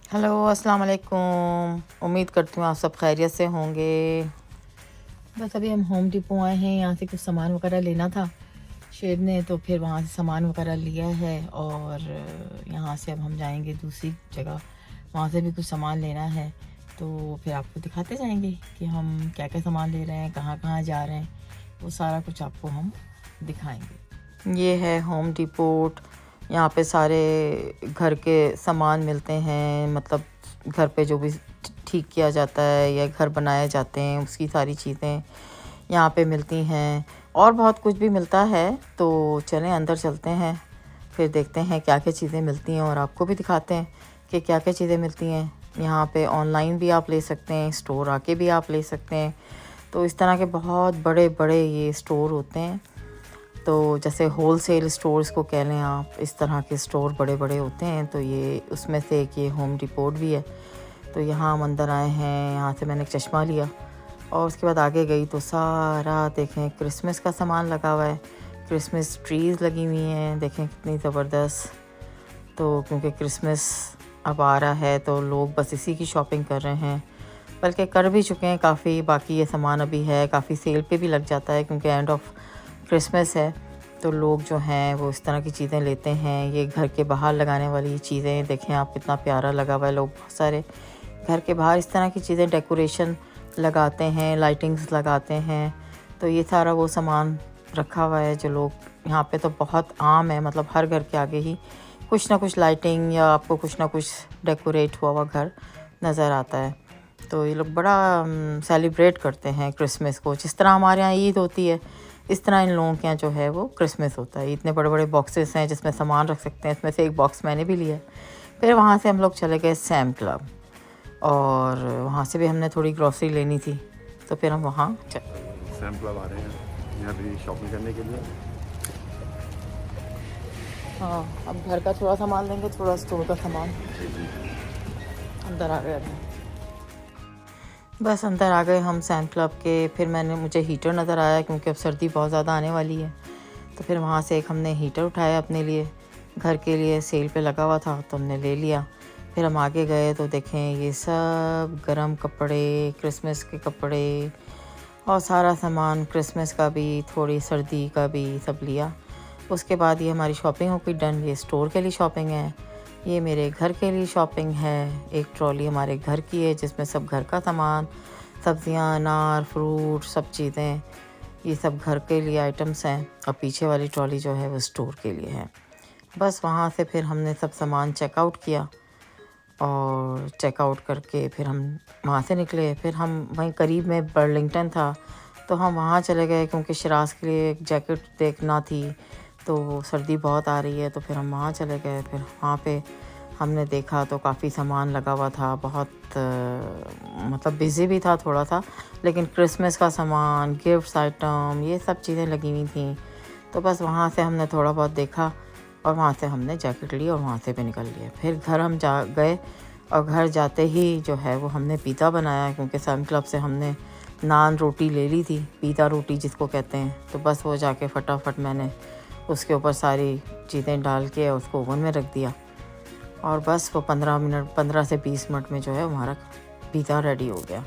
Hello अस्सलाम वालेकुम। उम्मीद करती हूँ आप सब खैरियत से होंगे। बस अभी हम होम डिपो आए हैं, यहाँ से कुछ सामान वगैरह लेना था शेर ने, तो फिर वहाँ से सामान वगैरह लिया है और यहाँ से अब हम जाएंगे दूसरी जगह, वहाँ से भी कुछ सामान लेना है। तो फिर आपको दिखाते जाएंगे कि हम क्या क्या सामान ले रहे हैं, कहाँ कहाँ जा रहे हैं, वो सारा कुछ आपको हम दिखाएंगे। ये है होम डिपोट। यहाँ पे सारे घर के सामान मिलते हैं, मतलब घर पे जो भी ठीक किया जाता है या घर बनाए जाते हैं उसकी सारी चीज़ें यहाँ पे मिलती हैं, और बहुत कुछ भी मिलता है। तो चलें अंदर चलते हैं, फिर देखते हैं क्या क्या चीज़ें मिलती हैं और आपको भी दिखाते हैं कि क्या क्या चीज़ें मिलती हैं। यहाँ पे ऑनलाइन भी आप ले सकते हैं, स्टोर आके भी आप ले सकते हैं। तो इस तरह के बहुत बड़े बड़े ये स्टोर होते हैं। तो जैसे होल सेल स्टोर्स को कह लें आप, इस तरह के स्टोर बड़े बड़े होते हैं। तो ये उसमें से एक ये होम डिपोट भी है। तो यहाँ हम अंदर आए हैं, यहाँ से मैंने एक चश्मा लिया और उसके बाद आगे गई तो सारा देखें क्रिसमस का सामान लगा हुआ है। क्रिसमस ट्रीज़ लगी हुई हैं, देखें कितनी ज़बरदस्त। तो क्योंकि क्रिसमस अब आ रहा है तो लोग बस इसी की शॉपिंग कर रहे हैं, बल्कि कर भी चुके हैं काफ़ी। बाकी ये सामान अभी है, काफ़ी सेल पे भी लग जाता है क्योंकि एंड ऑफ क्रिसमस है। तो लोग जो हैं वो इस तरह की चीज़ें लेते हैं। ये घर के बाहर लगाने वाली चीज़ें देखें आप, कितना प्यारा लगा हुआ है। लोग बहुत सारे घर के बाहर इस तरह की चीज़ें डेकोरेशन लगाते हैं, लाइटिंग्स लगाते हैं। तो ये सारा वो सामान रखा हुआ है जो लोग यहाँ पे तो बहुत आम है, मतलब हर घर के आगे ही कुछ ना कुछ लाइटिंग या आपको कुछ ना कुछ डेकोरेट हुआ हुआ घर नज़र आता है। तो ये लोग बड़ा सेलिब्रेट करते हैं क्रिसमस को। जिस तरह हमारे यहाँ ईद होती है, इस तरह इन लोगों के यहाँ जो है वो क्रिसमस होता है। इतने बड़े बड़े बॉक्सेस हैं जिसमें सामान रख सकते हैं। इसमें से एक बॉक्स मैंने भी लिया। फिर वहाँ से हम लोग चले गए सैम क्लब, और वहाँ से भी हमने थोड़ी ग्रॉसरी लेनी थी। तो फिर हम वहाँ सैम क्लब आ रहे हैं यहाँ भी शॉपिंग करने के लिए। हाँ, अब घर का थोड़ा सामान लेंगे, थोड़ा स्टोर का सामान। अंदर आ गए अभी, बस अंदर आ गए हम सैम क्लब के। फिर मुझे हीटर नज़र आया क्योंकि अब सर्दी बहुत ज़्यादा आने वाली है। तो फिर वहाँ से एक हमने हीटर उठाया अपने लिए, घर के लिए सेल पे लगा हुआ था तो हमने ले लिया। फिर हम आगे गए तो देखें ये सब गर्म कपड़े, क्रिसमस के कपड़े और सारा सामान क्रिसमस का भी, थोड़ी सर्दी का भी, सब लिया। उसके बाद ये हमारी शॉपिंग हो गई डन। ये स्टोर के लिए शॉपिंग है, ये मेरे घर के लिए शॉपिंग है। एक ट्रॉली हमारे घर की है जिसमें सब घर का सामान, सब्जियां, अनार, फ्रूट, सब चीज़ें, ये सब घर के लिए आइटम्स हैं। और पीछे वाली ट्रॉली जो है वो स्टोर के लिए है। बस वहाँ से फिर हमने सब सामान चेकआउट किया और चेकआउट करके फिर हम वहाँ से निकले। फिर हम वहीं करीब में बर्लिंगटन था तो हम वहाँ चले गए क्योंकि शिराज के लिए एक जैकेट देखना थी। तो सर्दी बहुत आ रही है तो फिर हम वहाँ चले गए। फिर वहाँ पे हमने देखा तो काफ़ी सामान लगा हुआ था, बहुत मतलब बिज़ी भी था थोड़ा सा, लेकिन क्रिसमस का सामान, गिफ्ट्स आइटम, ये सब चीज़ें लगी हुई थी। तो बस वहाँ से हमने थोड़ा बहुत देखा और वहाँ से हमने जैकेट ली और वहाँ से भी निकल लिए। फिर घर हम जा गए और घर जाते ही जो है वो हमने पिज़्ज़ा बनाया क्योंकि सैम क्लब से हमने नान रोटी ले ली थी, पिज़्ज़ा रोटी जिसको कहते हैं। तो बस वो जाके फटाफट मैंने उसके ऊपर सारी चीज़ें डाल के उसको ओवन में रख दिया और बस वो 15 से 20 मिनट में जो है हमारा पिज़्ज़ा रेडी हो गया।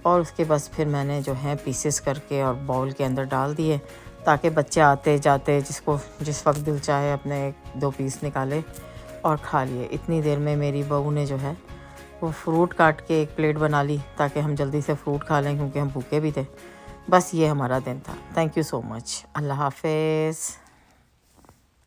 और उसके बस फिर मैंने जो है पीसेस करके और बाउल के अंदर डाल दिए ताकि बच्चे आते जाते जिसको जिस वक्त दिल चाहे अपने 2 पीस निकाले और खा लिए। इतनी देर में मेरी बहू ने जो है वो फ्रूट काट के एक प्लेट बना ली ताकि हम जल्दी से फ्रूट खा लें क्योंकि हम भूखे भी थे। बस ये हमारा दिन था। Thank you so much. अल्लाह हाफिज़।